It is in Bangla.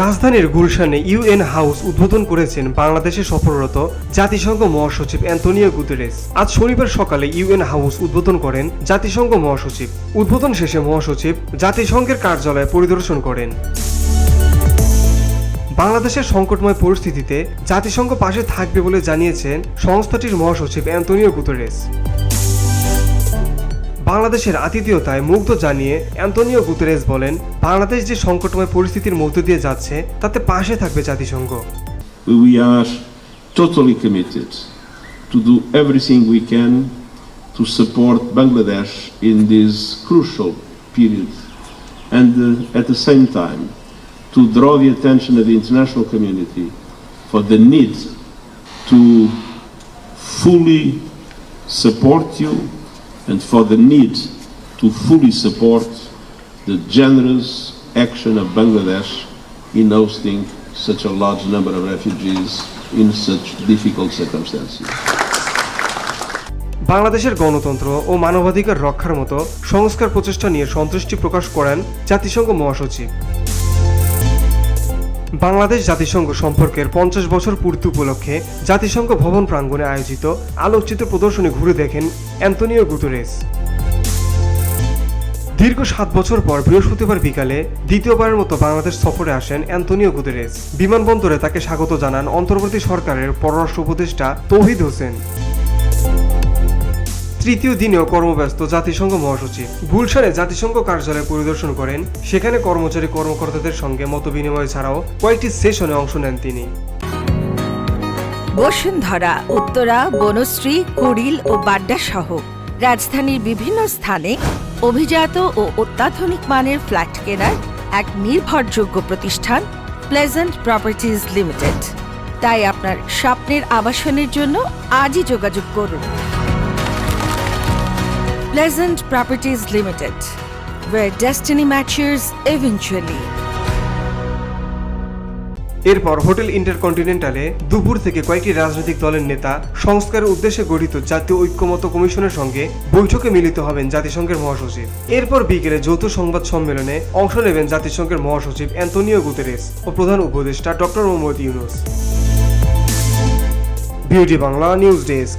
রাজধানীর গুলশানে ইউএন হাউস উদ্বোধন করেছেন বাংলাদেশে সফররত জাতিসংঘ মহাসচিব অ্যান্তোনিও গুতেরেস। আজ শনিবার সকালে ইউএন হাউস উদ্বোধন করেন জাতিসংঘ মহাসচিব। উদ্বোধন শেষে মহাসচিব জাতিসংঘের কার্যালয় পরিদর্শন করেন। বাংলাদেশের সংকটময় পরিস্থিতিতে জাতিসংঘ পাশে থাকবে বলে জানিয়েছেন সংস্থাটির মহাসচিব অ্যান্তোনিও গুতেরেস। বাংলাদেশের আতিথেয়তায় মুগ্ধ জানিয়ে অ্যান্তোনিও গুতেরেস বলেন, বাংলাদেশ যে সংকটময় পরিস্থিতির মধ্য দিয়ে যাচ্ছে তাতে পাশে থাকবে জাতিসংঘ। We are totally committed to do everything we can to support Bangladesh in this crucial period and at the same time to draw the attention of the international community for the need to fully support you and for the need to fully support the generous action of Bangladesh in hosting such a large number of refugees in such difficult circumstances. বাংলাদেশের গণতন্ত্র ও মানবাধিকার রক্ষার মতো সংস্কার প্রচেষ্টা নিয়ে সন্তুষ্টি প্রকাশ করেন জাতিসংঘ মহাসচিব। বাংলাদেশ জাতিসংঘ সম্পর্কের 50 বছর পূর্তি উপলক্ষে জাতিসংঘ ভবন প্রাঙ্গণে আয়োজিত আলোকচিত্র প্রদর্শনী ঘুরে দেখেন অ্যান্তোনিও গুতেরেস। দীর্ঘ 7 বছর পর বৃহস্পতিবার বিকালে দ্বিতীয়বারের মতো বাংলাদেশ সফরে আসেন অ্যান্তোনিও গুতেরেস। বিমানবন্দরে তাকে স্বাগত জানান অন্তর্বর্তী সরকারের পররাষ্ট্র উপদেষ্টা তৌহিদ হোসেন। তৃতীয় দিনেও কর্মব্যস্ত জাতিসংঘ মহাসচিব গুলশানে জাতিসংঘ কার্যালয় পরিদর্শন করেন। সেখানে কর্মচারী কর্মকর্তাদের সঙ্গে মতবিনিময় ছাড়াও কয়েকটি সেশনে অংশ নেন তিনি। বসুন্ধরা, উত্তরা, বনশ্রী, কুড়িল ও বাড্ডা সহ রাজধানীর বিভিন্ন স্থানে অভিজাত ও অত্যাধুনিক মানের ফ্ল্যাট কেনার এক নির্ভরযোগ্য প্রতিষ্ঠান প্লেজেন্ট প্রপার্টিজ লিমিটেড। তাই আপনার স্বপ্নের আবাসনের জন্য আজই যোগাযোগ করুন। Pleasant Properties Limited, where destiny matches eventually. এরপর হোটেল ইন্টারকন্টিনেন্টালে দুপুর থেকে কয়েকটি রাজনৈতিক দলের নেতা সংস্কারের উদ্দেশ্যে গঠিত জাতীয় ঐক্যমত্য কমিশনের সঙ্গে বৈঠকে মিলিত হবেন জাতিসংঘের মহাসচিব। এরপর বিকেলে যৌথ সংবাদ সম্মেলনে অংশ নেবেন জাতিসংঘের মহাসচিব অ্যান্তোনিও গুতেরেস ও প্রধান উপদেষ্টা doctor Mohammad Yunus. Beauty Bangla news desk.